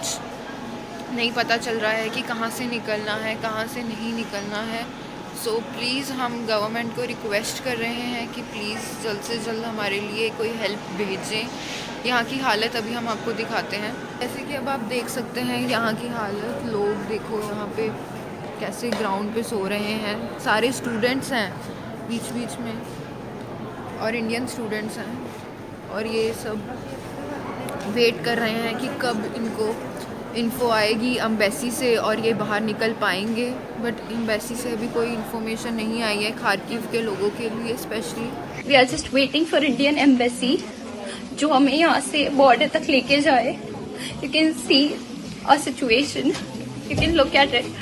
कुछ नहीं पता चल रहा है कि कहाँ से निकलना है, कहाँ से नहीं निकलना है। सो प्लीज़ हम गवर्नमेंट को रिक्वेस्ट कर रहे हैं कि प्लीज़ जल्द से जल्द हमारे लिए कोई हेल्प भेजें। यहाँ की हालत अभी हम आपको दिखाते हैं। जैसे कि अब आप देख सकते हैं यहाँ की हालत, लोग देखो यहाँ पे कैसे ग्राउंड पे सो रहे हैं। सारे स्टूडेंट्स हैं बीच बीच में और इंडियन स्टूडेंट्स हैं, और ये सब वेट कर रहे हैं कि कब इनको इन्फो आएगी एम्बेसी से और ये बाहर निकल पाएंगे। बट एम्बेसी से अभी कोई इन्फॉर्मेशन नहीं आई है खार्किव के लोगों के लिए specially. We are just waiting for Indian embassy जो हमें यहाँ से बॉर्डर तक लेके जाए। You can see a situation, you can look at it.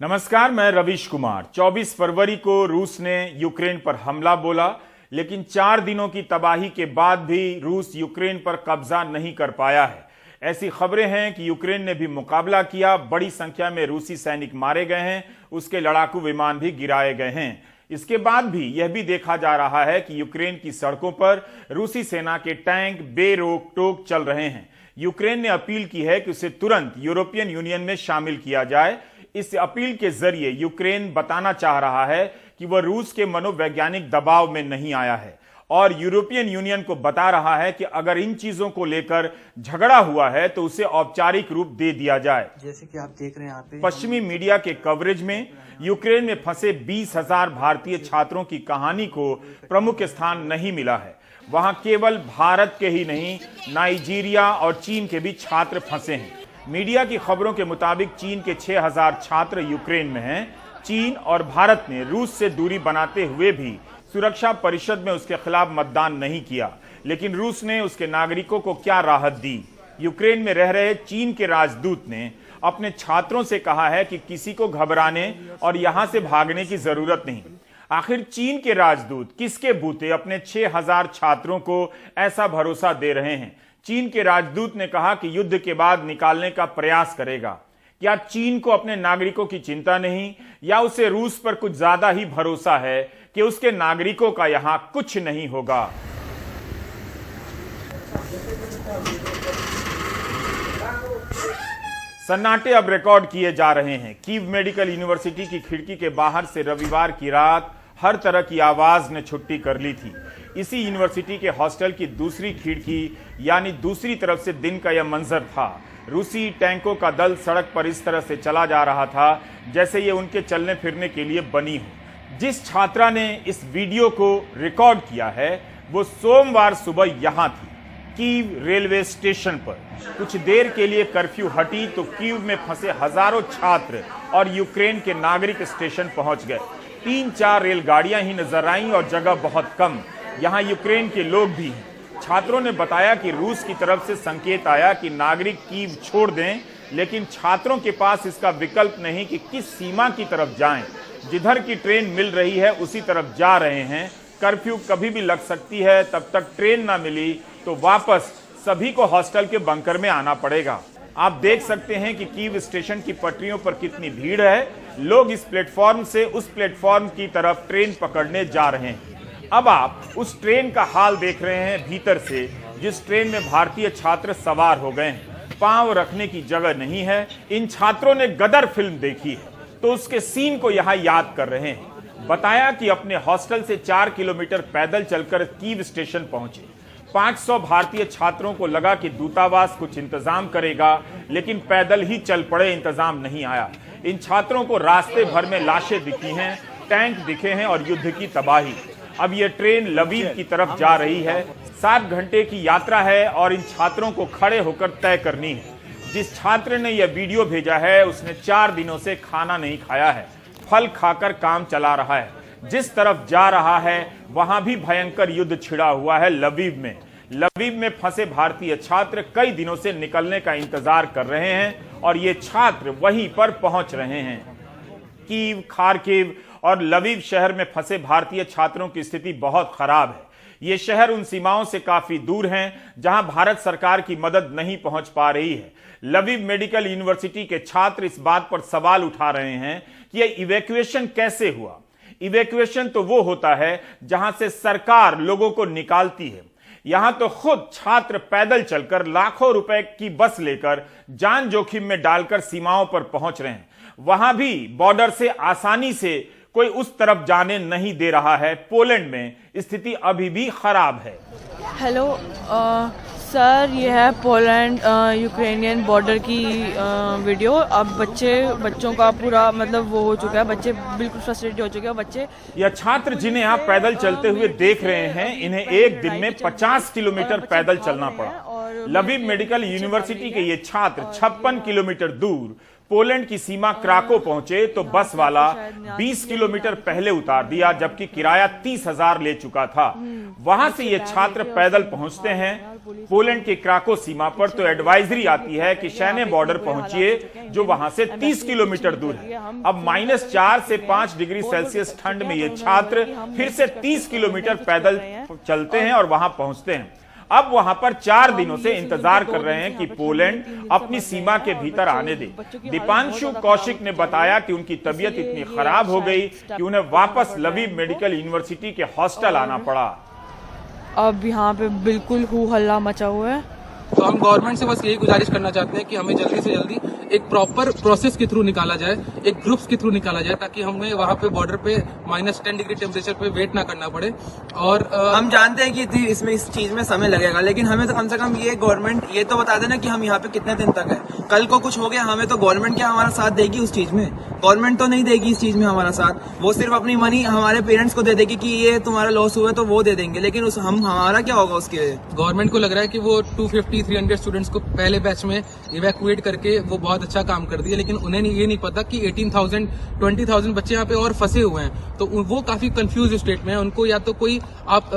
नमस्कार, मैं रवीश कुमार। 24 फरवरी को रूस ने यूक्रेन पर हमला बोला, लेकिन 4 दिनों की तबाही के बाद भी रूस यूक्रेन पर कब्जा नहीं कर पाया है। ऐसी खबरें हैं कि यूक्रेन ने भी मुकाबला किया, बड़ी संख्या में रूसी सैनिक मारे गए हैं, उसके लड़ाकू विमान भी गिराए गए हैं। इसके बाद भी यह भी देखा जा रहा है कि यूक्रेन की सड़कों पर रूसी सेना के टैंक बेरोक टोक चल रहे हैं। यूक्रेन ने अपील की है कि उसे तुरंत यूरोपियन यूनियन में शामिल किया जाए। इस अपील के जरिए यूक्रेन बताना चाह रहा है कि वह रूस के मनोवैज्ञानिक दबाव में नहीं आया है, और यूरोपियन यूनियन को बता रहा है कि अगर इन चीजों को लेकर झगड़ा हुआ है तो उसे औपचारिक रूप दे दिया जाए। जैसे कि आप देख रहे हैं यहाँ पे पश्चिमी मीडिया के कवरेज में यूक्रेन में फंसे 20,000 भारतीय छात्रों की कहानी को प्रमुख स्थान नहीं मिला है। वहां केवल भारत के ही नहीं, नाइजीरिया और चीन के भी छात्र फंसे हैं। मीडिया की खबरों के मुताबिक चीन के 6,000 छात्र यूक्रेन में हैं। चीन और भारत ने रूस से दूरी बनाते हुए भी सुरक्षा परिषद में उसके खिलाफ मतदान नहीं किया, लेकिन रूस ने उसके नागरिकों को क्या राहत दी? यूक्रेन में रह रहे चीन के राजदूत ने अपने छात्रों से कहा है कि किसी को घबराने और यहां से भागने की जरूरत नहीं। आखिर चीन के राजदूत किसके बूते अपने 6,000 छात्रों को ऐसा भरोसा दे रहे हैं? चीन के राजदूत ने कहा कि युद्ध के बाद निकालने का प्रयास करेगा। क्या चीन को अपने नागरिकों की चिंता नहीं, या उसे रूस पर कुछ ज्यादा ही भरोसा है कि उसके नागरिकों का यहां कुछ नहीं होगा? सन्नाटे अब रिकॉर्ड किए जा रहे हैं। कीव मेडिकल यूनिवर्सिटी की खिड़की के बाहर से रविवार की रात हर तरह की आवाज ने छुट्टी कर ली थी। इसी यूनिवर्सिटी के हॉस्टल की दूसरी खिड़की यानी दूसरी तरफ से दिन का यह मंजर था। रूसी टैंकों का दल सड़क पर इस तरह से चला जा रहा था जैसे ये उनके चलने फिरने के लिए बनी हो। जिस छात्रा ने इस वीडियो को रिकॉर्ड किया है वो सोमवार सुबह यहां थी, कीव रेलवे स्टेशन पर। कुछ देर के लिए कर्फ्यू हटी तो कीव में फंसे हजारों छात्र और यूक्रेन के नागरिक स्टेशन पहुंच गए। 3-4 रेलगाड़ियां ही नजर आईं और जगह बहुत कम। यहां यूक्रेन के लोग भी हैं। छात्रों ने बताया कि रूस की तरफ से संकेत आया कि नागरिक कीव छोड़ दें, लेकिन छात्रों के पास इसका विकल्प नहीं कि किस सीमा की तरफ जाएं। जिधर की ट्रेन मिल रही है उसी तरफ जा रहे हैं। कर्फ्यू कभी भी लग सकती है, तब तक ट्रेन ना मिली तो वापस सभी को हॉस्टल के बंकर में आना पड़ेगा। आप देख सकते हैं कि कीव स्टेशन की पटरियों पर कितनी भीड़ है। लोग इस प्लेटफॉर्म से उस प्लेटफॉर्म की तरफ ट्रेन पकड़ने जा रहे हैं। अब आप उस ट्रेन का हाल देख रहे हैं भीतर से, जिस ट्रेन में भारतीय छात्र सवार हो गए हैं। पांव रखने की जगह नहीं है। इन छात्रों ने गदर फिल्म देखी है तो उसके सीन को यहां याद कर रहे हैं। बताया कि अपने हॉस्टल से 4 किलोमीटर पैदल चलकर कीव स्टेशन पहुंचे। 500 भारतीय छात्रों को लगा कि दूतावास कुछ इंतजाम करेगा, लेकिन पैदल ही चल पड़े, इंतजाम नहीं आया। इन छात्रों को रास्ते भर में लाशें दिखी हैं, टैंक दिखे हैं और युद्ध की तबाही। अब यह ट्रेन लवीव की तरफ जा रही है। 7 घंटे की यात्रा है और इन छात्रों को खड़े होकर तय करनी है। जिस छात्र ने यह वीडियो भेजा है उसने 4 दिनों से खाना नहीं खाया है, फल खाकर काम चला रहा है। जिस तरफ जा रहा है वहां भी भयंकर युद्ध छिड़ा हुआ है। लवीव में फंसे भारतीय छात्र कई दिनों से निकलने का इंतजार कर रहे हैं और ये छात्र वहीं पर पहुंच रहे हैं। कीव, खार्किव और लवीव शहर में फंसे भारतीय छात्रों की स्थिति बहुत खराब है। ये शहर उन सीमाओं से काफी दूर हैं जहां भारत सरकार की मदद नहीं पहुंच पा रही है। लवीव मेडिकल यूनिवर्सिटी के छात्र इस बात पर सवाल उठा रहे हैं कि यह इवैक्यूएशन कैसे हुआ। इवैक्यूएशन तो वो होता है जहां से सरकार लोगों को निकालती है। यहां तो खुद छात्र पैदल चलकर लाखों रुपए की बस लेकर जान जोखिम में डालकर सीमाओं पर पहुंच रहे हैं। वहां भी बॉर्डर से आसानी से कोई उस तरफ जाने नहीं दे रहा है। पोलैंड में स्थिति अभी भी खराब है। हेलो सर, ये है पोलैंड यूक्रेनियन बॉर्डर की वीडियो। अब बच्चों का पूरा मतलब वो हो चुका है, बच्चे बिल्कुल फ्रस्ट्रेटेड हो चुके हैं। बच्चे यह छात्र जिन्हें आप पैदल चलते हुए देख रहे हैं, इन्हें एक दिन में 50 किलोमीटर पैदल चलना पड़ा। लवीव मेडिकल यूनिवर्सिटी के ये छात्र 56 किलोमीटर दूर पोलैंड की सीमा क्राको पहुंचे तो बस वाला 20 किलोमीटर पहले उतार दिया, जबकि किराया 30,000 ले चुका था। वहां से ये छात्र पैदल पहुंचते हैं पोलैंड के क्राको सीमा पर, तो एडवाइजरी आती है कि शैने बॉर्डर पहुंचिए, जो वहां से 30 किलोमीटर दूर है। अब -4 से 5 डिग्री सेल्सियस ठंड में ये छात्र फिर से 30 किलोमीटर पैदल चलते हैं और वहां पहुंचते हैं। अब वहां पर 4 दिनों से इंतजार कर रहे हैं कि पोलैंड अपनी सीमा के भीतर आने दे। दीपांशु कौशिक ने बताया कि उनकी तबीयत इतनी खराब हो गई कि उन्हें वापस लवीव मेडिकल यूनिवर्सिटी के हॉस्टल आना पड़ा। अब यहाँ पे बिल्कुल हू हल्ला मचा हुआ है। तो हम गवर्नमेंट से बस यही गुजारिश करना चाहते हैं कि हमें जल्दी से जल्दी एक प्रॉपर प्रोसेस के थ्रू निकाला जाए, एक ग्रुप्स के थ्रू निकाला जाए, ताकि हमें वहाँ पे बॉर्डर पे -10 डिग्री टेम्परेचर पे वेट ना करना पड़े। और हम जानते हैं कि इसमें इस चीज में समय लगेगा, लेकिन हमें तो कम से कम ये गवर्नमेंट ये तो बता देना कि हम यहाँ पे कितने दिन तक है। कल को कुछ हो गया हमें, तो गवर्नमेंट क्या हमारा साथ देगी उस चीज में? गवर्नमेंट तो नहीं देगी इस चीज में हमारा साथ। वो सिर्फ अपनी मनी हमारे पेरेंट्स को दे देगी कि ये तुम्हारा लॉस हुआ है तो वो दे देंगे, लेकिन हमारा क्या होगा उसके? गवर्नमेंट को लग रहा है कि वो 250-300 स्टूडेंट्स को पहले बैच में इवैक्यूएट करके वो बहुत अच्छा काम कर दिया, लेकिन उन्हें ये नहीं पता कि 18,000-20,000 बच्चे यहाँ पे और फंसे हुए हैं। तो वो काफी कंफ्यूज स्टेट में है। उनको या तो कोई आप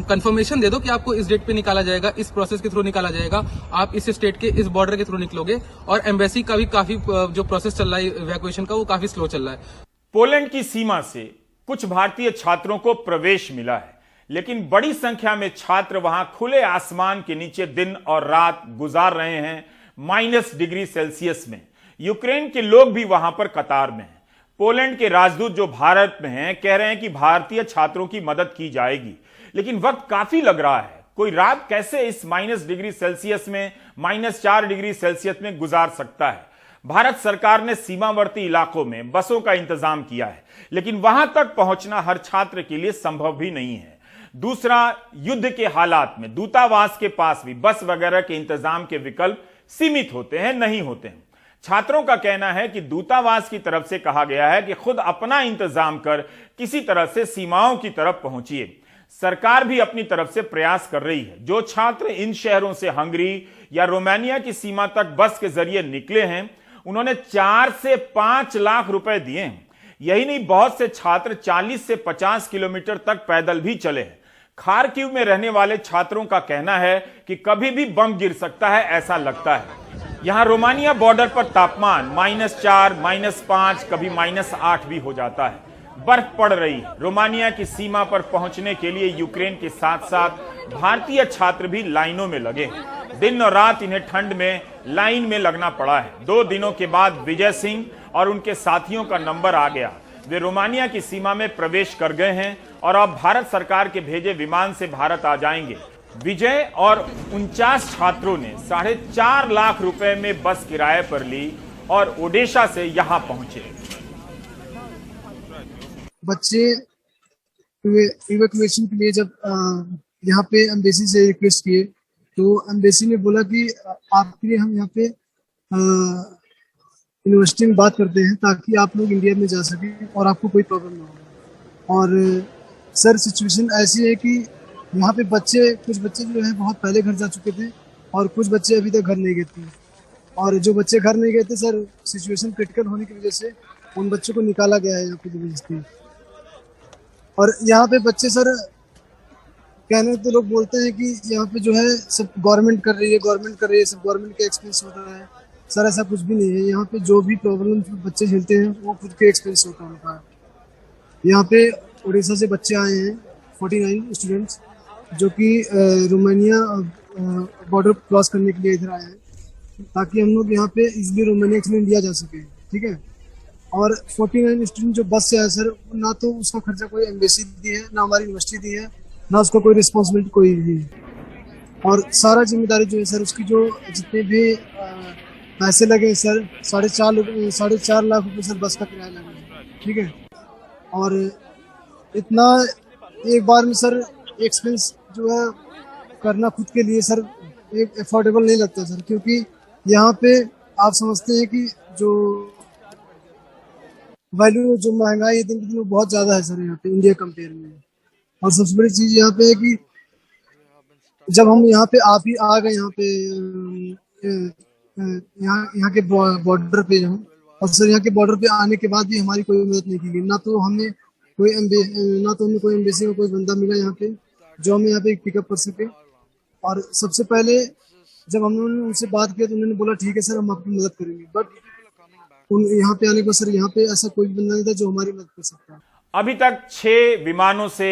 कंफर्मेशन दे दो कि आपको इस डेट पे निकाला जाएगा, इस प्रोसेस के थ्रू निकाला जाएगा, आप इस स्टेट के इस बॉर्डर के थ्रू निकलोगे। और एम्बेसी का भी काफी जो प्रोसेस चल रहा है इवैक्यूएशन का, वो काफी स्लो चल रहा है। पोलैंड की सीमा से कुछ भारतीय छात्रों को प्रवेश मिला है, लेकिन बड़ी संख्या में छात्र वहां खुले आसमान के नीचे दिन और रात गुजार रहे हैं -डिग्री सेल्सियस में। यूक्रेन के लोग भी वहां पर कतार में हैं। पोलैंड के राजदूत जो भारत में हैं कह रहे हैं कि भारतीय छात्रों की मदद की जाएगी, लेकिन वक्त काफी लग रहा है। कोई रात कैसे इस -डिग्री सेल्सियस में, -4 डिग्री सेल्सियस में गुजार सकता है? भारत सरकार ने सीमावर्ती इलाकों में बसों का इंतजाम किया है, लेकिन वहां तक पहुंचना हर छात्र के लिए संभव भी नहीं है। दूसरा, युद्ध के हालात में दूतावास के पास भी बस वगैरह के इंतजाम के विकल्प सीमित होते हैं, नहीं होते हैं। छात्रों का कहना है कि दूतावास की तरफ से कहा गया है कि खुद अपना इंतजाम कर किसी तरह से सीमाओं की तरफ पहुंचिए। सरकार भी अपनी तरफ से प्रयास कर रही है। जो छात्र इन शहरों से हंगरी या रोमानिया की सीमा तक बस के जरिए निकले हैं, उन्होंने 4 से 5 लाख रुपए दिए हैं। यही नहीं, बहुत से छात्र 40 से 50 किलोमीटर तक पैदल भी चले हैं। खार्किव में रहने वाले छात्रों का कहना है कि कभी भी बम गिर सकता है, ऐसा लगता है। यहां रोमानिया बॉर्डर पर तापमान -4, -5, कभी -8 भी हो जाता है। बर्फ पड़ रही है। रोमानिया की सीमा पर पहुंचने के लिए यूक्रेन के साथ साथ भारतीय छात्र भी लाइनों में लगे। दिन और रात इन्हें ठंड में लाइन में लगना पड़ा है। 2 दिनों के बाद विजय सिंह और उनके साथियों का नंबर आ गया। वे रोमानिया की सीमा में प्रवेश कर गए हैं और अब भारत सरकार के भेजे विमान से भारत आ जाएंगे। विजय और 49 छात्रों ने 4.5 लाख रुपए में बस किराए पर ली और ओडेशा से यहां पहुंचे। बच्चे इवैक्यूएशन के लिए जब यहाँ पे एम्बेसी से रिक्वेस्ट किए, तो एम्बेसी ने बोला कि आपके लिए हम यहाँ पे यूनिवर्सिटी में बात करते हैं ताकि आप लोग इंडिया में जा सकें और आपको कोई प्रॉब्लम ना हो। और सर सिचुएशन ऐसी है कि यहाँ पे कुछ बच्चे जो है बहुत पहले घर जा चुके थे और कुछ बच्चे अभी तक घर नहीं गए थे। और जो बच्चे घर नहीं गए थे सर, सिचुएशन क्रिटिकल होने की वजह से उन बच्चों को निकाला गया है यहाँ पे जबरदस्ती। और यहाँ पे बच्चे सर कहने तो लोग बोलते हैं कि यहाँ पे जो है सब गवर्नमेंट कर रही है, सब गवर्नमेंट के एक्सपेंस होता है। सर ऐसा कुछ भी नहीं है। यहाँ पे जो भी प्रॉब्लम बच्चे झेलते हैं वो खुद के एक्सपेंस होता है उनका। यहाँ पे उड़ीसा से बच्चे आए हैं 49 स्टूडेंट्स जो कि रोमानिया बॉर्डर क्रॉस करने के लिए इधर आए हैं ताकि हम लोग यहाँ पे इजीली रोमानिया से इंडिया जा सके, ठीक है। और 49 स्टूडेंट जो बस से आए सर, ना तो उसका खर्चा कोई एम्बेसी दी है, ना हमारी यूनिवर्सिटी दी है, ना उसका कोई रिस्पॉन्सिबिलिटी कोई दी है। और सारा जिम्मेदारी जो है सर उसकी, जो जितने भी पैसे लगे सर, 4.5 लाख रुपये सर बस का किराया लगा, ठीक है। और इतना एक बार में सर एक्सपेंस जो है करना खुद के लिए सर एक अफोर्डेबल नहीं लगता सर, क्योंकि यहाँ पे आप समझते हैं कि जो वैल्यू, जो महंगाई है दिन वो बहुत ज़्यादा है सर यहाँ पे इंडिया कंपेयर में। और सबसे बड़ी चीज़ यहाँ पे है कि जब हम यहाँ पे आप ही आ गए यहाँ पे यहाँ के बॉर्डर पे हम, और सर यहाँ के बॉर्डर पे आने के बाद भी हमारी कोई मदद नहीं की गई, ना तो हमें कोई एम्बेसी का कोई बंदा मिला यहाँ पे जो हमें यहाँ पे पिकअप कर सके। और सबसे पहले जब हम लोगों ने उनसे बात किया तो उन्होंने बोला ठीक है सर हम आपकी मदद करेंगे, बट यहाँ पे आने को सर यहाँ पे ऐसा कोई बंदा नहीं था जो हमारी मदद कर सकता। अभी तक 6 विमानों से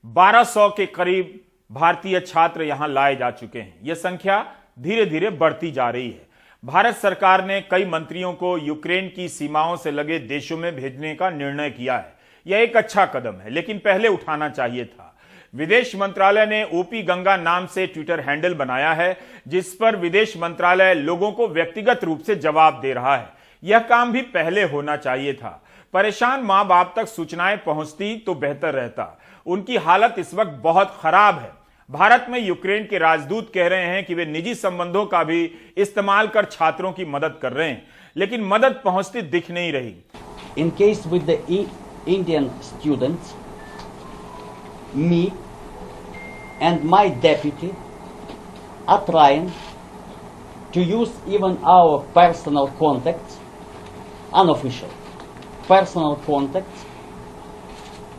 1200 के करीब भारतीय छात्र यहां लाए जा चुके हैं। यह संख्या धीरे धीरे बढ़ती जा रही है। भारत सरकार ने कई मंत्रियों को यूक्रेन की सीमाओं से लगे देशों में भेजने का निर्णय किया है। यह एक अच्छा कदम है, लेकिन पहले उठाना चाहिए था। विदेश मंत्रालय ने ओपी गंगा नाम से ट्विटर हैंडल बनाया है, जिस पर विदेश मंत्रालय लोगों को व्यक्तिगत रूप से जवाब दे रहा है। यह काम भी पहले होना चाहिए था। परेशान मां बाप तक सूचनाएं पहुंचती तो बेहतर रहता। उनकी हालत इस वक्त बहुत खराब है। भारत में यूक्रेन के राजदूत कह रहे हैं कि वे निजी संबंधों का भी इस्तेमाल कर छात्रों की मदद कर रहे हैं, लेकिन मदद पहुंचती दिख नहीं रही। In case with the Indian students, me and my deputy are trying to use even our personal contacts, unofficial personal contacts,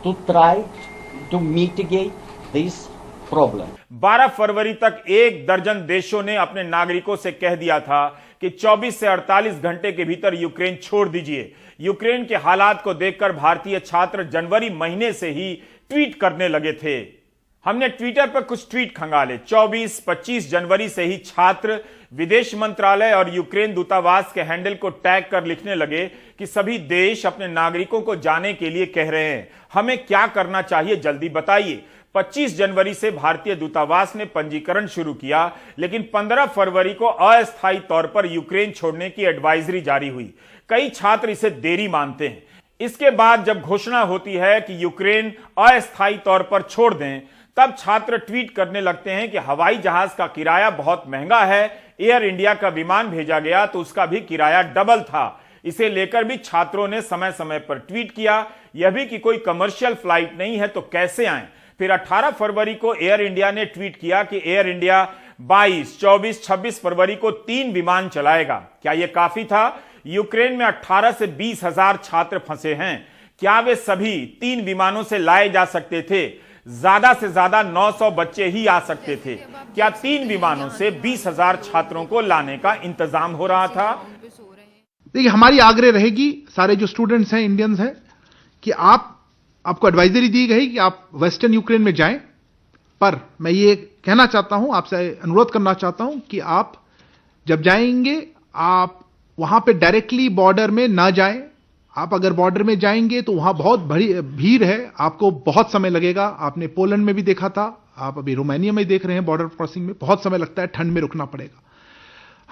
to try to mitigate this problem. 12 फरवरी तक 1 दर्जन देशों ने अपने नागरिकों से कह दिया था कि 24 से 48 घंटे के भीतर यूक्रेन छोड़ दीजिए। यूक्रेन के हालात को देखकर भारतीय छात्र जनवरी महीने से ही ट्वीट करने लगे थे। हमने ट्विटर पर कुछ ट्वीट खंगाले। 24-25 जनवरी से ही छात्र विदेश मंत्रालय और यूक्रेन दूतावास के हैंडल को टैग कर लिखने लगे कि सभी देश अपने नागरिकों को जाने के लिए कह रहे हैं, हमें क्या करना चाहिए जल्दी बताइए। 25 जनवरी से भारतीय दूतावास ने पंजीकरण शुरू किया, लेकिन 15 फरवरी को अस्थायी तौर पर यूक्रेन छोड़ने की एडवाइजरी जारी हुई। कई छात्र इसे देरी मानते हैं। इसके बाद जब घोषणा होती है कि यूक्रेन अस्थायी तौर पर छोड़ दें, तब छात्र ट्वीट करने लगते हैं कि हवाई जहाज का किराया बहुत महंगा है, एयर इंडिया का विमान भेजा गया तो उसका भी किराया डबल था। इसे लेकर भी छात्रों ने समय समय पर ट्वीट किया, यह भी कि कोई कमर्शियल फ्लाइट नहीं है तो कैसे आएं। फिर 18 फरवरी को एयर इंडिया ने ट्वीट किया कि एयर इंडिया 22, 24, 26 फरवरी को 3 विमान चलाएगा। क्या यह काफी था? यूक्रेन में 18 से 20 हजार छात्र फंसे हैं। क्या वे सभी 3 विमानों से लाए जा सकते थे? ज्यादा से ज्यादा 900 बच्चे ही आ सकते थे। क्या 3 विमानों से 20,000 छात्रों को लाने का इंतजाम हो रहा था? देखिए, हमारी आग्रह रहेगी सारे जो स्टूडेंट्स हैं, इंडियंस हैं, कि आपको एडवाइजरी दी गई कि आप वेस्टर्न यूक्रेन में जाएं, पर मैं ये कहना चाहता हूं, आपसे अनुरोध करना चाहता हूं कि आप जब जाएंगे आप वहां पे डायरेक्टली बॉर्डर में ना जाएं। आप अगर बॉर्डर में जाएंगे तो वहां बहुत बड़ी भीड़ है, आपको बहुत समय लगेगा। आपने पोलैंड में भी देखा था, आप अभी रोमानिया में देख रहे हैं, बॉर्डर क्रॉसिंग में बहुत समय लगता है, ठंड में रुकना पड़ेगा।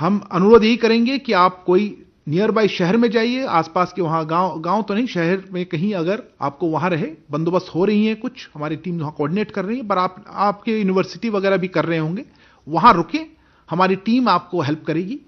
हम अनुरोध यही करेंगे कि आप कोई नियर बाय शहर में जाइए, आसपास के वहां गांव तो नहीं, शहर में कहीं अगर आपको वहां रहे, बंदोबस्त हो रही है, कुछ हमारी टीम वहां कोऑर्डिनेट कर रही है, पर आपके यूनिवर्सिटी वगैरह भी कर रहे होंगे, वहां रुके, हमारी टीम आपको हेल्प करेगी।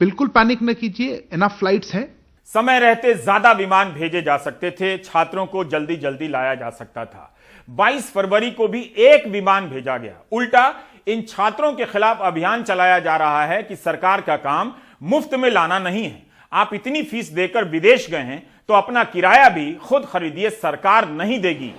बिल्कुल पैनिक न कीजिए, इनफ फ्लाइट्स हैं। समय रहते ज्यादा विमान भेजे जा सकते थे, छात्रों को जल्दी जल्दी लाया जा सकता था। 22 फरवरी को भी 1 विमान भेजा गया। उल्टा इन छात्रों के खिलाफ अभियान चलाया जा रहा है कि सरकार का काम मुफ्त में लाना नहीं है। आप इतनी फीस देकर विदेश गए हैं तो अपना किराया भी खुद खरीदिए, सरकार नहीं देगी।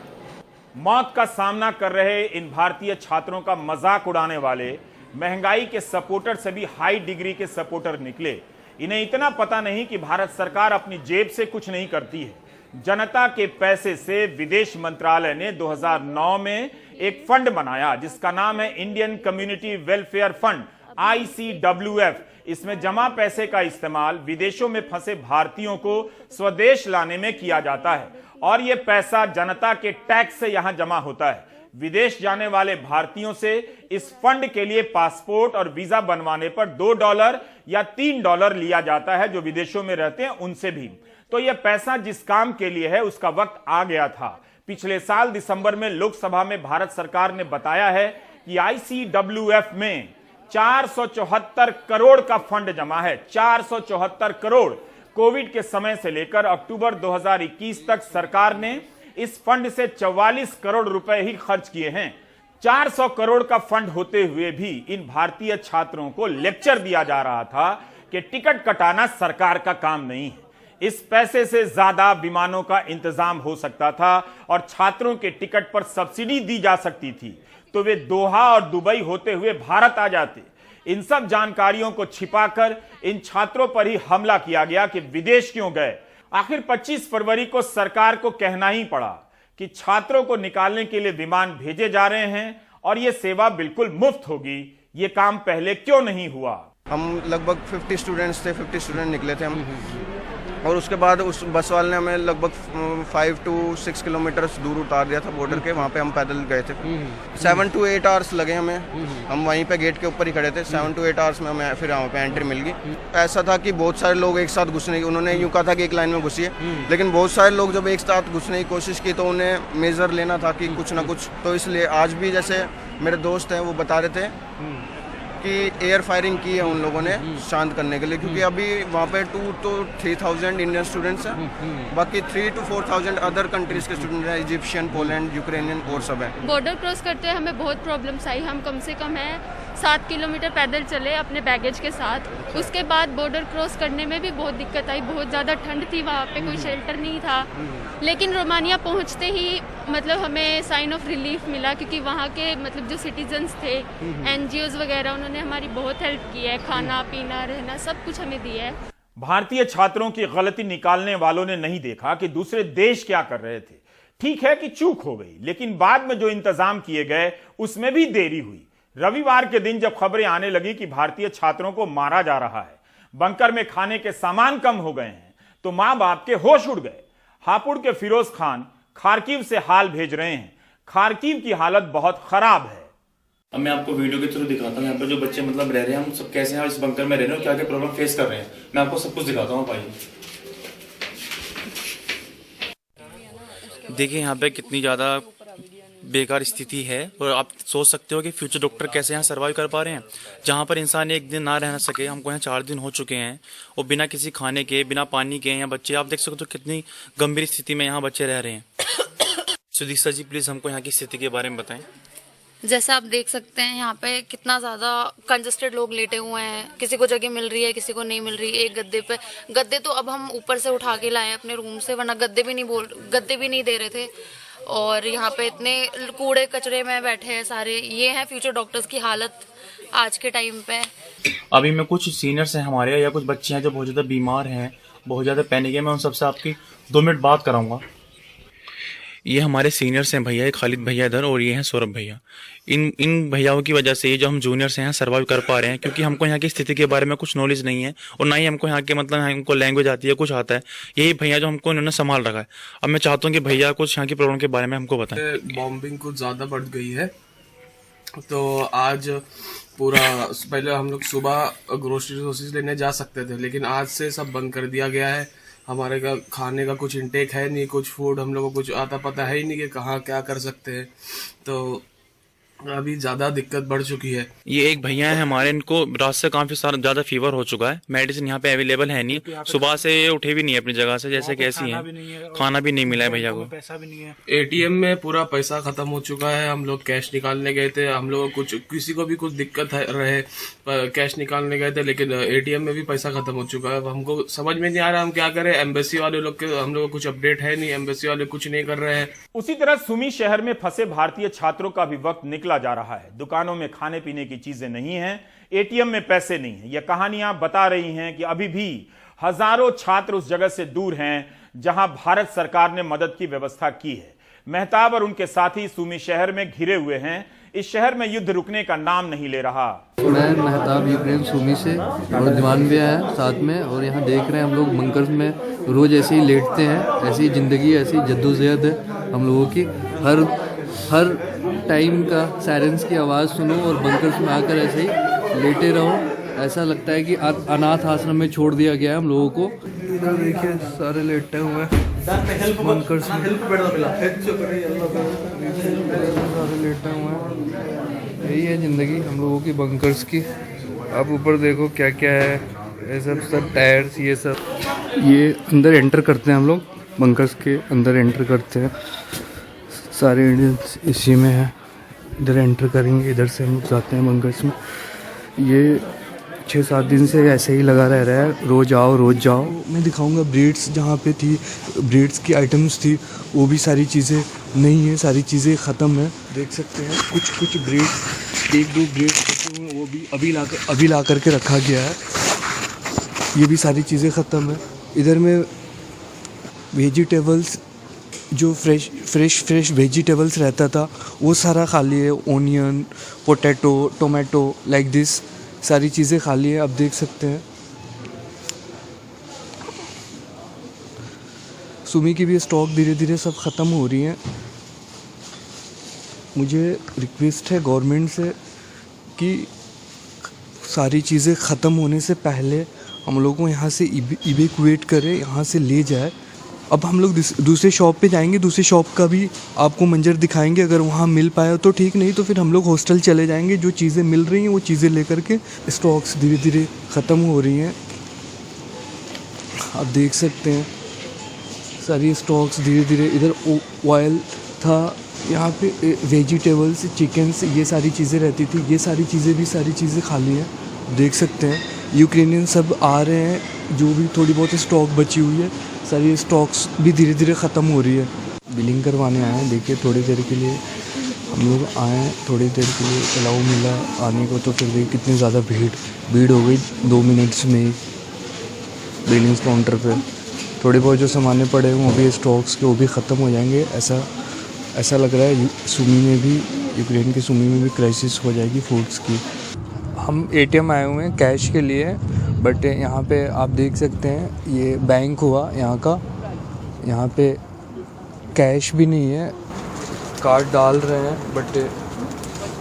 मौत का सामना कर रहे इन भारतीय छात्रों का मजाक उड़ाने वाले महंगाई के सपोर्टर से भी हाई डिग्री के सपोर्टर निकले। इन्हें इतना पता नहीं कि भारत सरकार अपनी जेब से कुछ नहीं करती है, जनता के पैसे से विदेश मंत्रालय ने 2009 में एक फंड बनाया जिसका नाम है Indian community welfare fund, ICWF। इसमें जमा पैसे का इस्तेमाल विदेशों में फंसे भारतीयों को स्वदेश लाने में किया जाता है और यह पैसा जनता के टैक्स से यहां जमा होता है। विदेश जाने वाले भारतीयों से इस फंड के लिए पासपोर्ट और वीजा बनवाने पर $2 या $3 लिया जाता है। जो विदेशों में रहते हैं उनसे भी। तो यह पैसा जिस काम के लिए है उसका वक्त आ गया था। पिछले साल दिसंबर में लोकसभा में भारत सरकार ने बताया है कि ICWF में 474 करोड़ का फंड जमा है। 474 करोड़। कोविड के समय से लेकर अक्टूबर 2021 तक सरकार ने इस फंड से 44 करोड़ रुपए ही खर्च किए हैं। 400 करोड़ का फंड होते हुए भी इन भारतीय छात्रों को लेक्चर दिया जा रहा था कि टिकट कटाना सरकार का काम नहीं है। इस पैसे से ज्यादा विमानों का इंतजाम हो सकता था और छात्रों के टिकट पर सब्सिडी दी जा सकती थी तो वे दोहा और दुबई होते हुए भारत आ जाते। इन सब जानकारियों को छिपाकर इन छात्रों पर ही हमला किया गया कि विदेश क्यों गए। आखिर 25 फरवरी को सरकार को कहना ही पड़ा कि छात्रों को निकालने के लिए विमान भेजे जा रहे हैं और यह सेवा बिल्कुल मुफ्त होगी। ये काम पहले क्यों नहीं हुआ? हम लगभग 50 स्टूडेंट्स थे, 50 स्टूडेंट निकले थे हम, और उसके बाद उस बस वाले ने हमें लगभग 5 to 6 किलोमीटर दूर उतार दिया था बॉर्डर के। वहाँ पे हम पैदल गए थे। 7 to 8 आवर्स लगे हमें। हम वहीं पे गेट के ऊपर ही खड़े थे। 7 to 8 आवर्स में हमें फिर वहाँ पे एंट्री मिल गई। ऐसा था कि बहुत सारे लोग एक साथ घुसने की, उन्होंने यूँ कहा था कि एक लाइन में घुसिए, लेकिन बहुत सारे लोग जब एक साथ घुसने की कोशिश की तो उन्हें मेजर लेना था कि कुछ ना कुछ। तो इसलिए आज भी जैसे मेरे दोस्त हैं वो बता रहे थे कि एयर फायरिंग की है उन लोगों ने शांत करने के लिए, क्योंकि अभी वहाँ पे 2 to 3,000 इंडियन स्टूडेंट्स हैं, बाकी 3 to 4,000 अदर कंट्रीज के स्टूडेंट हैं, इजिप्शियन, पोलैंड, यूक्रेनियन और सब हैं। बॉर्डर क्रॉस करते हुए हमें बहुत प्रॉब्लम्स आई। हम कम से कम 7 किलोमीटर पैदल चले अपने बैगेज के साथ। उसके बाद बॉर्डर क्रॉस करने में भी बहुत दिक्कत आई। बहुत ज़्यादा ठंड थी, वहाँ पे कोई शेल्टर नहीं था। लेकिन रोमानिया पहुँचते ही मतलब हमें साइन ऑफ रिलीफ मिला, क्योंकि वहाँ के मतलब जो सिटीजन्स थे, NGOs वगैरह, उन्होंने हमारी बहुत हेल्प की है। खाना पीना रहना सब कुछ हमें दिया है। भारतीय छात्रों की गलती निकालने वालों ने नहीं देखा कि दूसरे देश क्या कर रहे थे। ठीक है कि चूक हो गई, लेकिन बाद में जो इंतजाम किए गए उसमें भी देरी हुई। रविवार के दिन जब खबरें आने लगी कि भारतीय छात्रों को मारा जा रहा है, बंकर में खाने के सामान कम हो गए हैं, तो मां बाप के होश उड़ गए। हापुड़ के फिरोज खान खारकीव से हाल भेज रहे हैं। खारकीव की हालत बहुत खराब है। अब मैं आपको वीडियो के थ्रू दिखाता हूँ यहाँ पर जो बच्चे मतलब रह रहे हैं, हम सब कैसे हैं इस बंकर में रह रहे हैं, क्या क्या प्रॉब्लम फेस कर रहे हैं। मैं आपको सब कुछ दिखाता हूँ। भाई देखिए यहाँ पे कितनी ज़्यादा बेकार स्थिति है और आप सोच सकते हो कि फ्यूचर डॉक्टर कैसे यहाँ सर्वाइव कर पा रहे हैं। जहाँ पर इंसान एक दिन ना रह सके, हमको यहाँ 4 दिन हो चुके हैं और बिना किसी खाने के, बिना पानी के यहाँ बच्चे, आप देख सकते हो कितनी गंभीर स्थिति में यहाँ बच्चे रह रहे हैं। सुदीक्षा जी प्लीज़ हमको यहाँ की स्थिति के बारे में बताएं। जैसा आप देख सकते हैं यहाँ पे कितना ज़्यादा कंजस्टेड लोग लेटे हुए हैं। किसी को जगह मिल रही है, किसी को नहीं मिल रही। एक गद्दे पे, गद्दे तो अब हम ऊपर से उठा के लाए अपने रूम से, वरना गद्दे भी नहीं दे रहे थे। और यहाँ पे इतने कूड़े कचरे में बैठे हैं सारे। ये है फ्यूचर डॉक्टर्स की हालत आज के टाइम पे। अभी मैं कुछ सीनियर्स हैं हमारे या कुछ बच्चे हैं जो बहुत ज़्यादा बीमार हैं, बहुत ज़्यादा पैनिक है। मैं उन सबसे आपकी 2 मिनट बात कराऊंगा। ये हमारे सीनियर्स हैं भैया, खालिद भैया इधर, और ये हैं सौरभ भैया। इन भैयाओं की वजह से ये जो हम जूनियर्स हैं सर्वाइव कर पा रहे हैं, क्योंकि हमको यहाँ की स्थिति के बारे में कुछ नॉलेज नहीं है और ना ही हमको यहाँ के मतलब हमको लैंग्वेज आती है, कुछ आता है। यही भैया जो हमको इन्होंने संभाल रखा है। अब मैं चाहता हूँ कि भैया कुछ यहाँ की प्रॉब्लम के बारे में हमको बताएं। बॉम्बिंग कुछ ज़्यादा बढ़ गई है, तो आज पूरा, पहले हम लोग सुबह ग्रोसरीज लेने जा सकते थे, लेकिन आज से सब बंद कर दिया गया है। हमारे का खाने का कुछ इंटेक है नहीं, कुछ फूड हम लोग को कुछ आता पता है ही नहीं कि कहाँ क्या कर सकते हैं। तो अभी ज़्यादा दिक्कत बढ़ चुकी है। ये एक भैया है हमारे, इनको रात से काफ़ी ज़्यादा फीवर हो चुका है। मेडिसिन यहाँ पे अवेलेबल है नहीं, सुबह से ये उठे भी नहीं है अपनी जगह से, जैसे कैसी है, खाना भी नहीं मिला है भैया को, पैसा भी नहीं है। ATM में पूरा पैसा खत्म हो चुका है। हम लोग कैश निकालने गए थे, हम लोग कुछ किसी को भी कुछ दिक्कत रहे कैश निकालने गए थे, लेकिन ATM में भी पैसा खत्म हो चुका है। हमको समझ में नहीं आ रहा हम क्या करें। एम्बेसी वाले लोग के हम लोग को कुछ अपडेट है नहीं, एम्बेसी वाले कुछ नहीं कर रहे हैं। उसी तरह सुमी शहर में फंसे भारतीय छात्रों का भी वक्त निकला जा रहा है। दुकानों में खाने पीने की चीजें नहीं हैं, ATM में पैसे नहीं हैं। यह कहानियां बता रही हैं कि अभी भी हजारों छात्र उस जगह से दूर हैं जहां भारत सरकार ने मदद की व्यवस्था की है। मेहताब और उनके साथी सुमी शहर में घिरे हुए हैं। इस शहर में युद्ध रुकने का नाम नहीं ले रहा। मैं मेहताब यूक्रेन सुमी से और दीवान भी आया साथ में, और यहाँ देख रहे हैं हम लोग बंकर्स में रोज़ ऐसे ही लेटते हैं। ऐसी ज़िंदगी, ऐसी जद्दोजहद है हम लोगों की। हर टाइम का सायरन्स की आवाज़ सुनो और बंकर्स में आकर ऐसे ही लेटे रहो। ऐसा लगता है कि अनाथ आश्रम में छोड़ दिया गया है हम लोगों को। इधर देखिए सारे लेटे हुए बंकर्स में, सारे लेटे हुए हैं। यही है ज़िंदगी हम लोगों की बंकर्स की। आप ऊपर देखो क्या क्या है, ये सब टायर्स, ये सब। ये अंदर एंटर करते हैं हम लोग, बंकर्स के अंदर एंटर करते हैं। सारे इंडियंस इसी में है। इधर एंटर करेंगे, इधर से हम जाते हैं बंकर्स में। ये 6-7 दिन से ऐसे ही लगा रह रहा है, रोज़ आओ रोज़ जाओ। मैं दिखाऊंगा ब्रीड्स जहाँ पे थी, ब्रीड्स की आइटम्स थी, वो भी सारी चीज़ें नहीं है, सारी चीज़ें ख़त्म है। देख सकते हैं कुछ ब्रीड्स, 1-2 ब्रीड्स वो भी अभी ला करके रखा गया है। ये भी सारी चीज़ें ख़त्म है। इधर में वेजिटेबल्स, जो फ्रेश वेजिटेबल्स रहता था वो सारा खाली है। Onion, potato, tomato, like this सारी चीज़ें खाली है। आप देख सकते हैं सुमी की भी स्टॉक धीरे धीरे सब ख़त्म हो रही हैं। मुझे रिक्वेस्ट है गवर्नमेंट से कि सारी चीज़ें ख़त्म होने से पहले हम लोग को यहाँ से इवैक्यूएट करें, यहाँ से ले जाए। अब हम लोग दूसरे शॉप पे जाएंगे, दूसरी शॉप का भी आपको मंजर दिखाएंगे। अगर वहाँ मिल पाया तो ठीक, नहीं तो फिर हम लोग हॉस्टल चले जाएंगे। जो चीज़ें मिल रही हैं वो चीज़ें लेकर के। स्टॉक्स धीरे धीरे ख़त्म हो रही हैं, आप देख सकते हैं सारी स्टॉक्स धीरे धीरे। इधर ऑयल था, यहाँ पे वेजिटेबल्स, चिकन्स, ये सारी चीज़ें रहती थी। ये सारी चीज़ें खाली हैं, देख सकते हैं। यूक्रेनियन सब आ रहे हैं, जो भी थोड़ी बहुत स्टॉक बची हुई है सारी स्टॉक्स भी धीरे धीरे ख़त्म हो रही है। बिलिंग करवाने आए हैं, देखिए थोड़ी देर के लिए हम लोग आए हैं, थोड़ी देर के लिए अलाउ मिला आने को, तो फिर देखिए कितनी ज़्यादा भीड़ हो गई 2 मिनट्स में ही बिलिंग काउंटर पे। थोड़े बहुत जो सामाने पड़े हैं वो भी स्टॉक्स के, वो भी ख़त्म हो जाएंगे। ऐसा लग रहा है सुमी में भी, यूक्रेन की सुमी में भी क्राइसिस हो जाएगी फूड्स की। हम ATM आए हुए हैं कैश के लिए, बट यहाँ पे आप देख सकते हैं ये बैंक हुआ यहाँ का, यहाँ पे कैश भी नहीं है। कार्ड डाल रहे हैं बट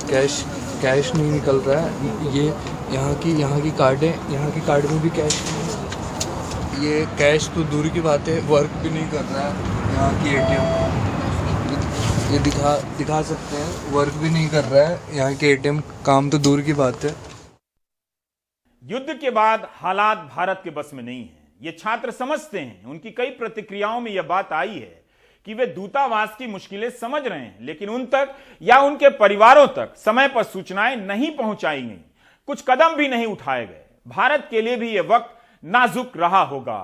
कैश नहीं निकल रहा है। ये यहाँ की कार्ड है, यहाँ की कार्ड में भी कैश नहीं है। ये कैश तो दूर की बात है, वर्क भी नहीं कर रहा है यहाँ की ATM। ये दिखा सकते हैं, वर्क भी नहीं कर रहा है यहाँ के ATM, काम तो दूर की बात है। युद्ध के बाद हालात भारत के बस में नहीं है, ये छात्र समझते हैं। उनकी कई प्रतिक्रियाओं में यह बात आई है कि वे दूतावास की मुश्किलें समझ रहे हैं, लेकिन उन तक या उनके परिवारों तक समय पर सूचनाएं नहीं पहुंचाई गई, कुछ कदम भी नहीं उठाए गए। भारत के लिए भी यह वक्त नाजुक रहा होगा।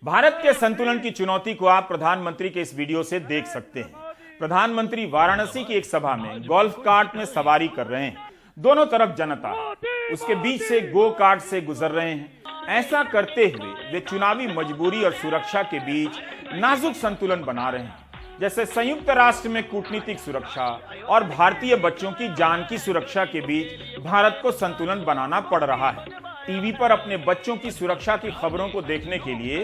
भारत के संतुलन की चुनौती को आप प्रधानमंत्री के इस वीडियो से देख सकते हैं। प्रधानमंत्री वाराणसी की एक सभा में गोल्फ कार्ट में सवारी कर रहे हैं, दोनों तरफ जनता, उसके बीच से गो कार्ट से गुजर रहे हैं। ऐसा करते हुए वे चुनावी मजबूरी और सुरक्षा के बीच नाजुक संतुलन बना रहे हैं, जैसे संयुक्त राष्ट्र में कूटनीतिक सुरक्षा और भारतीय बच्चों की जान की सुरक्षा के बीच भारत को संतुलन बनाना पड़ रहा है। टीवी पर अपने बच्चों की सुरक्षा की खबरों को देखने के लिए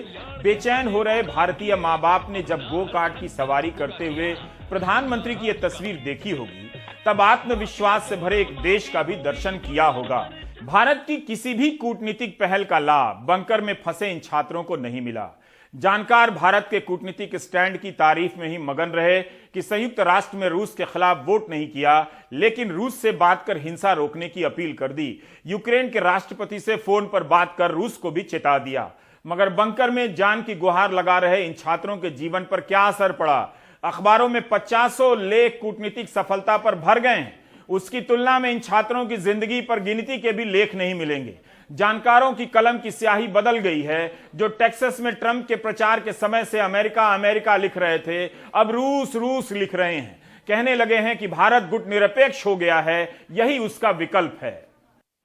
बेचैन हो रहे भारतीय माँ बाप ने जब गो कार्ट की सवारी करते हुए प्रधानमंत्री की यह तस्वीर देखी होगी, तब आत्मविश्वास से भरे एक देश का भी दर्शन किया होगा। भारत की किसी भी कूटनीतिक पहल का लाभ बंकर में फंसे इन छात्रों को नहीं मिला। जानकार भारत के कूटनीतिक स्टैंड की तारीफ में ही मगन रहे कि संयुक्त राष्ट्र में रूस के खिलाफ वोट नहीं किया, लेकिन रूस से बात कर हिंसा रोकने की अपील कर दी। यूक्रेन के राष्ट्रपति से फोन पर बात कर रूस को भी चेता दिया। मगर बंकर में जान की गुहार लगा रहे इन छात्रों के जीवन पर क्या असर पड़ा? अखबारों में 50 लेख कूटनीतिक सफलता पर भर गए हैं, उसकी तुलना में इन छात्रों की जिंदगी पर गिनती के भी लेख नहीं मिलेंगे। जानकारों की कलम की स्याही बदल गई है। जो टेक्सास में ट्रंप के प्रचार के समय से अमेरिका अमेरिका लिख रहे थे, अब रूस रूस लिख रहे हैं। कहने लगे हैं कि भारत गुटनिरपेक्ष हो गया है, यही उसका विकल्प है।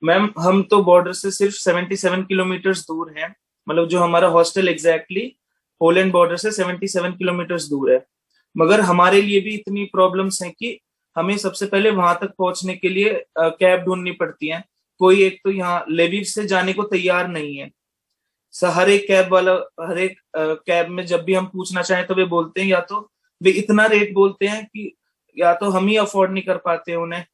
मैम, हम तो बॉर्डर से सिर्फ 77 किलोमीटर दूर हैं, मतलब जो हमारा हॉस्टल एग्जैक्टली पोलैंड बॉर्डर से 77 किलोमीटर दूर है। मगर हमारे लिए भी इतनी प्रॉब्लम्स हैं कि हमें सबसे पहले वहां तक पहुंचने के लिए कैब ढूंढनी पड़ती है। कोई एक तो यहाँ लेविव से जाने को तैयार नहीं है। हर एक कैब वाला, हर एक कैब में जब भी हम पूछना चाहें तो वे बोलते हैं, या तो वे इतना रेट बोलते हैं कि या तो हम ही अफोर्ड नहीं कर पाते उन्हें,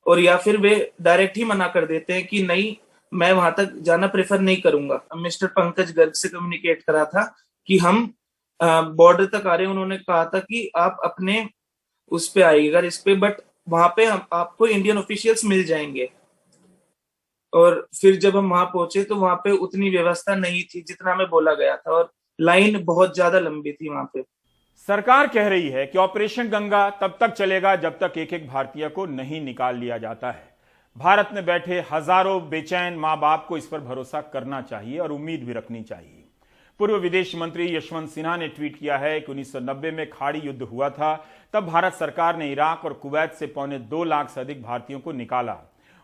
और या फिर वे डायरेक्ट ही मना कर देते हैं कि नहीं, मैं वहां तक जाना प्रेफर नहीं करूंगा। मिस्टर पंकज गर्ग से कम्युनिकेट करा था कि हम बॉर्डर तक आ रहे हैं। उन्होंने कहा था कि आप अपने उस पे आइएगा, इस पे, बट वहां पे आपको इंडियन ऑफिशियल्स मिल जाएंगे। और फिर जब हम वहां पहुंचे तो वहां पे उतनी व्यवस्था नहीं थी जितना हमें बोला गया था, और लाइन बहुत ज्यादा लंबी थी वहां पे। सरकार कह रही है कि ऑपरेशन गंगा तब तक चलेगा जब तक एक एक भारतीय को नहीं निकाल लिया जाता है। भारत में बैठे हजारों बेचैन मां बाप को इस पर भरोसा करना चाहिए और उम्मीद भी रखनी चाहिए। पूर्व विदेश मंत्री यशवंत सिन्हा ने ट्वीट किया है कि 1990 में खाड़ी युद्ध हुआ था, तब भारत सरकार ने इराक और कुवैत से 2.25 लाख से अधिक भारतीयों को निकाला।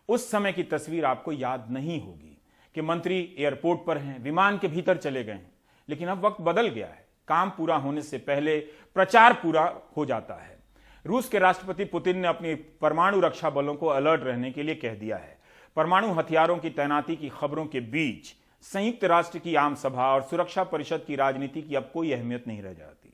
उस समय की तस्वीर आपको याद नहीं होगी कि मंत्री एयरपोर्ट पर हैं, विमान के भीतर चले गए हैं, लेकिन अब वक्त बदल गया है। काम पूरा होने से पहले प्रचार पूरा हो जाता है। रूस के राष्ट्रपति पुतिन ने अपनी परमाणु रक्षा बलों को अलर्ट रहने के लिए कह दिया है। परमाणु हथियारों की तैनाती की खबरों के बीच संयुक्त राष्ट्र की आम सभा और सुरक्षा परिषद की राजनीति की अब कोई अहमियत नहीं रह जाती,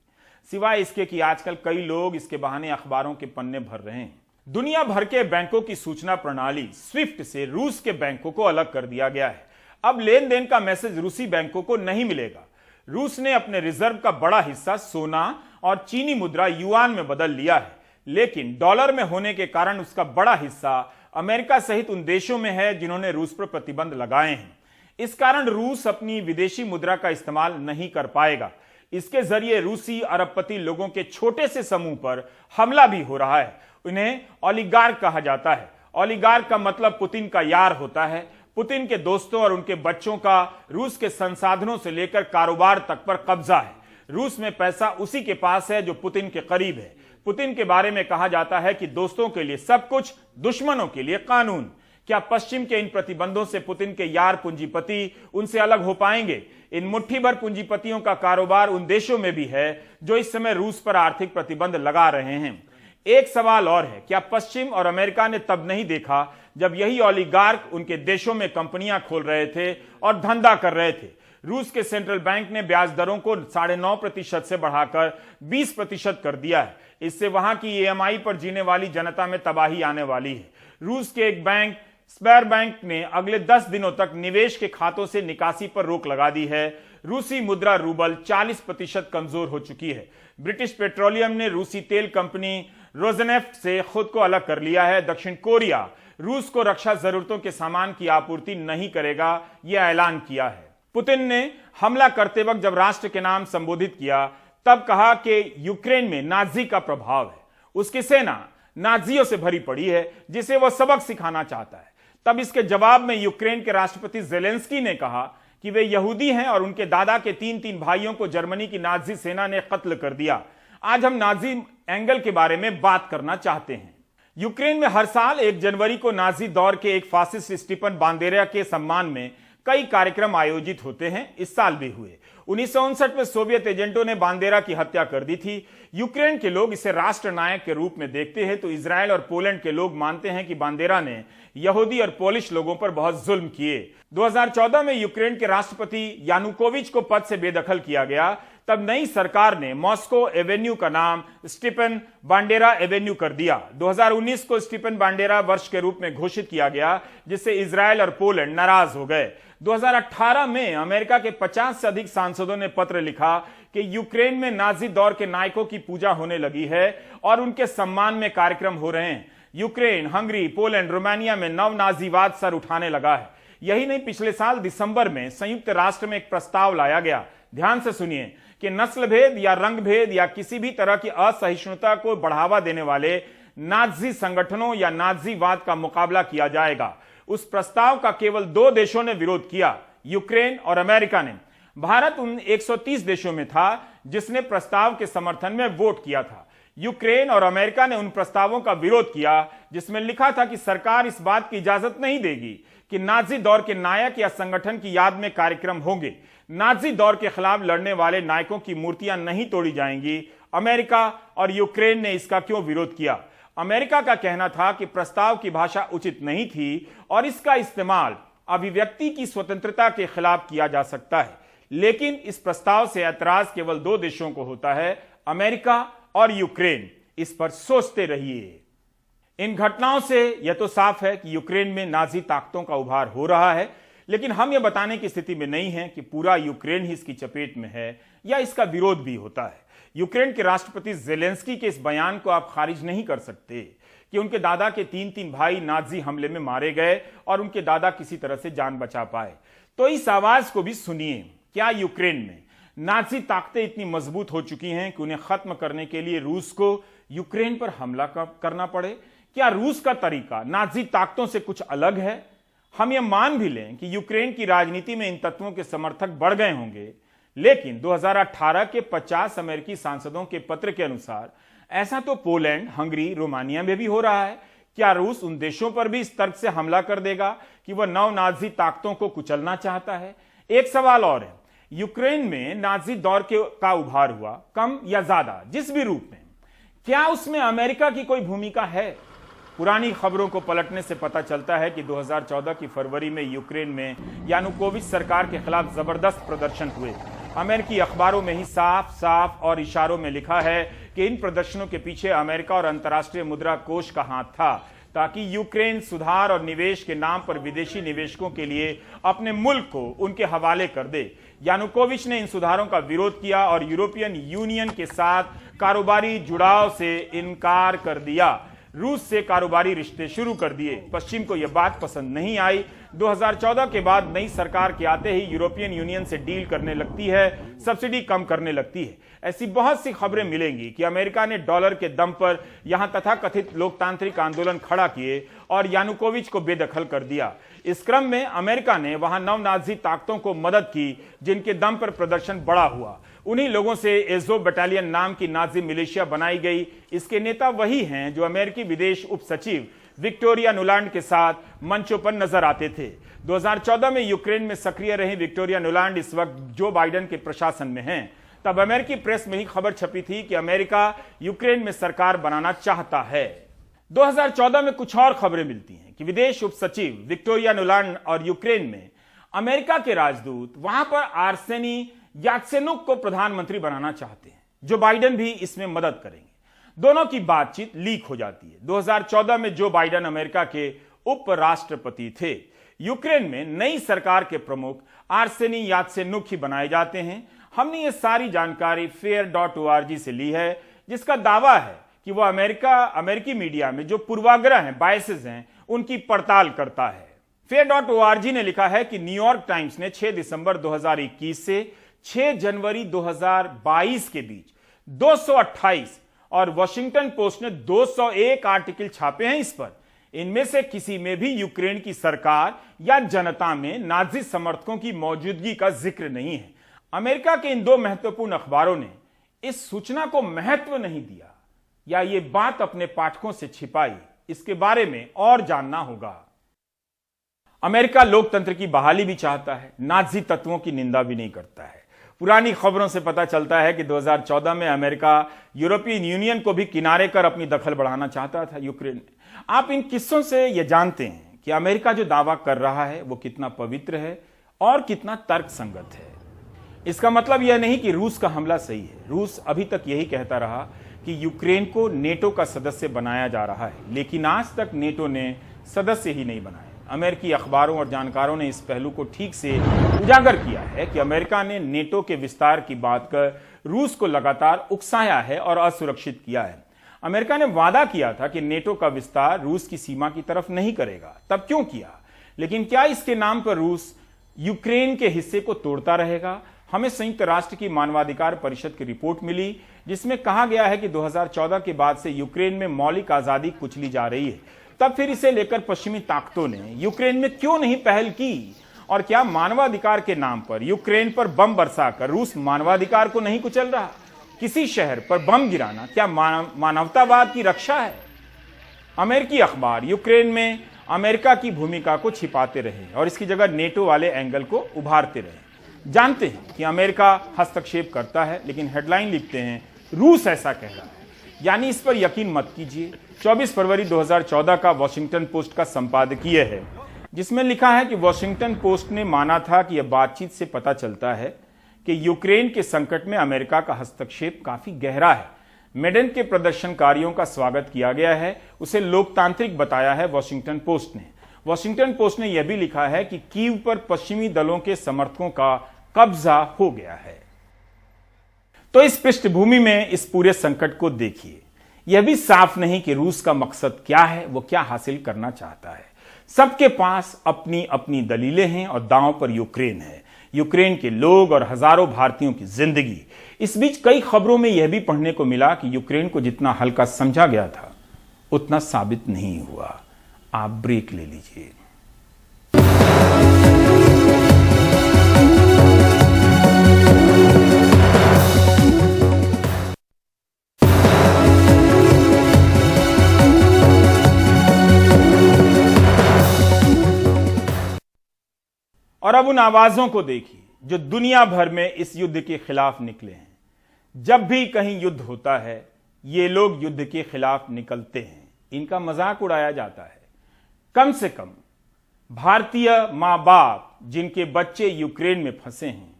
सिवाय इसके कि आजकल कई लोग इसके बहाने अखबारों के पन्ने भर रहे हैं। दुनिया भर के बैंकों की सूचना प्रणाली स्विफ्ट से रूस के बैंकों को अलग कर दिया गया है। अब लेन देन का मैसेज रूसी बैंकों को नहीं मिलेगा। रूस ने अपने रिजर्व का बड़ा हिस्सा सोना और चीनी मुद्रा युआन में बदल लिया है, लेकिन डॉलर में होने के कारण उसका बड़ा हिस्सा अमेरिका सहित उन देशों में है जिन्होंने रूस पर प्रतिबंध लगाए हैं। इस कारण रूस अपनी विदेशी मुद्रा का इस्तेमाल नहीं कर पाएगा। इसके जरिए रूसी अरबपति लोगों के छोटे से समूह पर हमला भी हो रहा है। उन्हें ओलिगार्क कहा जाता है। ओलिगार्क का मतलब पुतिन का यार होता है। पुतिन के दोस्तों और उनके बच्चों का रूस के संसाधनों से लेकर कारोबार तक पर कब्जा है। रूस में पैसा उसी के पास है जो पुतिन के करीब है। पुतिन के बारे में कहा जाता है कि दोस्तों के लिए सब कुछ, दुश्मनों के लिए कानून। क्या पश्चिम के इन प्रतिबंधों से पुतिन के यार पूंजीपति उनसे अलग हो पाएंगे? इन मुट्ठी भर पूंजीपतियों का कारोबार उन देशों में भी है जो इस समय रूस पर आर्थिक प्रतिबंध लगा रहे हैं। एक सवाल और है, क्या पश्चिम और अमेरिका ने तब नहीं देखा जब यही ओलिगार्क उनके देशों में कंपनियां खोल रहे थे और धंधा कर रहे थे? रूस के सेंट्रल बैंक ने ब्याज दरों को 9.5% से बढ़ाकर 20% कर दिया है। इससे वहां की EMI पर जीने वाली जनता में तबाही आने वाली है। रूस के एक बैंक स्पेयर बैंक ने अगले 10 दिनों तक निवेश के खातों से निकासी पर रोक लगा दी है। रूसी मुद्रा रूबल 40% कमजोर हो चुकी है। ब्रिटिश पेट्रोलियम ने रूसी तेल कंपनी रोजनेफ्ट से खुद को अलग कर लिया है। दक्षिण कोरिया रूस को रक्षा जरूरतों के सामान की आपूर्ति नहीं करेगा, यह ऐलान किया है। पुतिन ने हमला करते वक्त जब राष्ट्र के नाम संबोधित किया तब कहा कि यूक्रेन में नाजी का प्रभाव है। उसकी सेना नाजियों से भरी पड़ी है जिसे वह सबक सिखाना चाहता है। तब इसके जवाब में यूक्रेन के राष्ट्रपति जेलेंस्की ने कहा कि वे यहूदी हैं और उनके दादा के 3 भाइयों को जर्मनी की नाजी सेना ने कत्ल कर दिया। आज हम नाजी एंगल के बारे में बात करना चाहते हैं। यूक्रेन में हर साल 1 जनवरी को नाजी दौर के एक फासिस्ट स्टीफन बांदेरा के सम्मान में कई कार्यक्रम आयोजित होते हैं। इस साल भी हुए। 1959 में सोवियत एजेंटों ने बांदेरा की हत्या कर दी थी। यूक्रेन के लोग इसे राष्ट्र नायक के रूप में देखते हैं तो इजराइल और पोलैंड के लोग मानते हैं कि बांदेरा ने यहूदी और पोलिश लोगों पर बहुत जुल्म किए। 2014 में यूक्रेन के राष्ट्रपति यानुकोविच को पद से बेदखल किया गया। तब नई सरकार ने मॉस्को एवेन्यू का नाम स्टीफन बांडेरा एवेन्यू कर दिया। 2019 को स्टीफन बांडेरा वर्ष के रूप में घोषित किया गया, जिससे इजराइल और पोलैंड नाराज हो गए। 2018 में अमेरिका के 50 से अधिक सांसदों ने पत्र लिखा कि यूक्रेन में नाजी दौर के नायकों की पूजा होने लगी है और उनके सम्मान में कार्यक्रम हो रहे हैं। यूक्रेन, हंगरी, पोलैंड, रोमानिया में नव नाजीवाद सर उठाने लगा है। यही नहीं, पिछले साल दिसंबर में संयुक्त राष्ट्र में एक प्रस्ताव लाया गया, ध्यान से सुनिए, कि नस्ल भेद या रंग भेद या किसी भी तरह की असहिष्णुता को बढ़ावा देने वाले नाजी संगठनों या नाजीवाद का मुकाबला किया जाएगा। उस प्रस्ताव का केवल 2 देशों ने विरोध किया, यूक्रेन और अमेरिका ने। भारत उन 130 देशों में था जिसने प्रस्ताव के समर्थन में वोट किया था। यूक्रेन और अमेरिका ने उन प्रस्तावों का विरोध किया जिसमें लिखा था कि सरकार इस बात की इजाजत नहीं देगी कि नाजी दौर के नायक या संगठन की याद में कार्यक्रम होंगे। नाजी दौर के खिलाफ लड़ने वाले नायकों की मूर्तियां नहीं तोड़ी जाएंगी। अमेरिका और यूक्रेन ने इसका क्यों विरोध किया? अमेरिका का कहना था कि प्रस्ताव की भाषा उचित नहीं थी और इसका इस्तेमाल अभिव्यक्ति की स्वतंत्रता के खिलाफ किया जा सकता है। लेकिन इस प्रस्ताव से ऐतराज केवल दो देशों को होता है, अमेरिका और यूक्रेन। इस पर सोचते रहिए। इन घटनाओं से यह तो साफ है कि यूक्रेन में नाजी ताकतों का उभार हो रहा है, लेकिन हम यह बताने की स्थिति में नहीं है कि पूरा यूक्रेन ही इसकी चपेट में है या इसका विरोध भी होता है। यूक्रेन के राष्ट्रपति ज़ेलेंस्की के इस बयान को आप खारिज नहीं कर सकते कि उनके दादा के 3 भाई नाजी हमले में मारे गए और उनके दादा किसी तरह से जान बचा पाए। तो इस आवाज को भी सुनिए। क्या यूक्रेन में नाजी ताकतें इतनी मजबूत हो चुकी हैं कि उन्हें खत्म करने के लिए रूस को यूक्रेन पर हमला करना पड़े? क्या रूस का तरीका नाजी ताकतों से कुछ अलग है? हम यह मान भी लें कि यूक्रेन की राजनीति में इन तत्वों के समर्थक बढ़ गए होंगे, लेकिन 2018 के 50 अमेरिकी सांसदों के पत्र के अनुसार ऐसा तो पोलैंड, हंगरी, रोमानिया में भी हो रहा है। क्या रूस उन देशों पर भी इस तर्क से हमला कर देगा कि वह नव नाजी ताकतों को कुचलना चाहता है? एक सवाल और है, यूक्रेन में नाजी दौर का उभार हुआ, कम या ज्यादा, जिस भी रूप में, क्या उसमें अमेरिका की कोई भूमिका है? पुरानी खबरों को पलटने से पता चलता है कि 2014 की फरवरी में यूक्रेन में यानुकोविच सरकार के खिलाफ जबरदस्त प्रदर्शन हुए। अमेरिकी अखबारों में ही साफ साफ और इशारों में लिखा है कि इन प्रदर्शनों के पीछे अमेरिका और अंतर्राष्ट्रीय मुद्रा कोष का हाथ था, ताकि यूक्रेन सुधार और निवेश के नाम पर विदेशी निवेशकों के लिए अपने मुल्क को उनके हवाले कर दे। यानुकोविच ने इन सुधारों का विरोध किया और यूरोपियन यूनियन के साथ कारोबारी जुड़ाव से इनकार कर दिया। रूस से कारोबारी रिश्ते शुरू कर दिए। पश्चिम को यह बात पसंद नहीं आई। 2014 के बाद नई सरकार के आते ही यूरोपियन यूनियन से डील करने लगती है, सब्सिडी कम करने लगती है। ऐसी बहुत सी खबरें मिलेंगी कि अमेरिका ने डॉलर के दम पर यहां तथाकथित लोकतांत्रिक आंदोलन खड़ा किए और यानुकोविच को बेदखल कर दिया। इस क्रम में अमेरिका ने वहां नव नाजी ताकतों को मदद की जिनके दम पर प्रदर्शन बड़ा हुआ। उन्हीं लोगों से एज़ो बटालियन नाम की नाजी मिलिशिया बनाई गई। इसके नेता वही हैं जो अमेरिकी विदेश उप सचिव विक्टोरिया नुलांड के साथ मंचों पर नजर आते थे। 2014 में यूक्रेन में सक्रिय रही विक्टोरिया नुलांड इस वक्त जो बाइडेन के प्रशासन में हैं। तब अमेरिकी प्रेस में ही खबर छपी थी कि अमेरिका यूक्रेन में सरकार बनाना चाहता है। 2014 में कुछ और खबरें मिलती हैं कि विदेश उप सचिव विक्टोरिया नुलांड और यूक्रेन में अमेरिका के राजदूत वहां पर आर्सेनी यात्सेनुक को प्रधानमंत्री बनाना चाहते हैं। जो बाइडेन भी इसमें मदद करेंगे। दोनों की बातचीत लीक हो जाती है। 2014 में जो बाइडेन अमेरिका के उपराष्ट्रपति थे। यूक्रेन में नई सरकार के प्रमुख आर्सेनी यात्सेनुक ही बनाए जाते हैं। हमने ये सारी जानकारी fair.org से ली है, जिसका दावा है कि वह अमेरिकी मीडिया में जो पूर्वाग्रह हैं, बायसेस हैं, उनकी पड़ताल करता है। fair.org ने लिखा है कि न्यूयॉर्क टाइम्स ने 6 दिसंबर 2021 से 6 जनवरी 2022 के बीच 228 और वॉशिंगटन पोस्ट ने 201 आर्टिकल छापे हैं इस पर। इनमें से किसी में भी यूक्रेन की सरकार या जनता में नाजी समर्थकों की मौजूदगी का जिक्र नहीं है। अमेरिका के इन दो महत्वपूर्ण अखबारों ने इस सूचना को महत्व नहीं दिया या ये बात अपने पाठकों से छिपाई। इसके बारे में और जानना होगा। अमेरिका लोकतंत्र की बहाली भी चाहता है, नाजी तत्वों की निंदा भी नहीं करता है। पुरानी खबरों से पता चलता है कि 2014 में अमेरिका यूरोपियन यूनियन को भी किनारे कर अपनी दखल बढ़ाना चाहता था यूक्रेन में। आप इन किस्सों से यह जानते हैं कि अमेरिका जो दावा कर रहा है वो कितना पवित्र है और कितना तर्कसंगत है। इसका मतलब यह नहीं कि रूस का हमला सही है। रूस अभी तक यही कहता रहा कि यूक्रेन को नेटो का सदस्य बनाया जा रहा है, लेकिन आज तक नेटो ने सदस्य ही नहीं बनाया। अमेरिकी अखबारों और जानकारों ने इस पहलू को ठीक से उजागर किया है कि अमेरिका ने नेटो के विस्तार की बात कर रूस को लगातार उकसाया है और असुरक्षित किया है। अमेरिका ने वादा किया था कि नेटो का विस्तार रूस की सीमा की तरफ नहीं करेगा। तब क्यों किया? लेकिन क्या इसके नाम पर रूस यूक्रेन के हिस्से को तोड़ता रहेगा? हमें संयुक्त राष्ट्र की मानवाधिकार परिषद की रिपोर्ट मिली, जिसमें कहा गया है कि 2014 के बाद से यूक्रेन में मौलिक आजादी कुचली जा रही है। तब फिर इसे लेकर पश्चिमी ताकतों ने यूक्रेन में क्यों नहीं पहल की? और क्या मानवाधिकार के नाम पर यूक्रेन पर बम बरसाकर रूस मानवाधिकार को नहीं कुचल रहा? किसी शहर पर बम गिराना क्या मानवतावाद की रक्षा है? अमेरिकी अखबार यूक्रेन में अमेरिका की भूमिका को छिपाते रहे और इसकी जगह नेटो वाले एंगल को उभारते रहे। जानते हैं कि अमेरिका हस्तक्षेप करता है, लेकिन हेडलाइन लिखते हैं रूस ऐसा कह रहा है। यानी इस पर यकीन मत कीजिए। 24 फरवरी 2014 का वॉशिंगटन पोस्ट का संपादकीय है, जिसमें लिखा है कि वॉशिंगटन पोस्ट ने माना था कि यह बातचीत से पता चलता है कि यूक्रेन के संकट में अमेरिका का हस्तक्षेप काफी गहरा है। मेडन के प्रदर्शनकारियों का स्वागत किया गया है, उसे लोकतांत्रिक बताया है वॉशिंगटन पोस्ट ने। वॉशिंगटन पोस्ट ने यह भी लिखा है कि कीव पर पश्चिमी दलों के समर्थकों का कब्जा हो गया है। तो इस पृष्ठभूमि में इस पूरे संकट को देखिए। यह भी साफ नहीं कि रूस का मकसद क्या है, वो क्या हासिल करना चाहता है। सबके पास अपनी अपनी दलीलें हैं और दांव पर यूक्रेन है, यूक्रेन के लोग और हजारों भारतीयों की जिंदगी। इस बीच कई खबरों में यह भी पढ़ने को मिला कि यूक्रेन को जितना हल्का समझा गया था उतना साबित नहीं हुआ। आप ब्रेक ले लीजिए। और अब उन आवाजों को देखिए जो दुनिया भर में इस युद्ध के खिलाफ निकले हैं। जब भी कहीं युद्ध होता है, ये लोग युद्ध के खिलाफ निकलते हैं, इनका मजाक उड़ाया जाता है। कम से कम भारतीय मां बाप जिनके बच्चे यूक्रेन में फंसे हैं,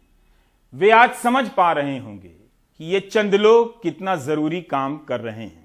वे आज समझ पा रहे होंगे कि ये चंद लोग कितना जरूरी काम कर रहे हैं।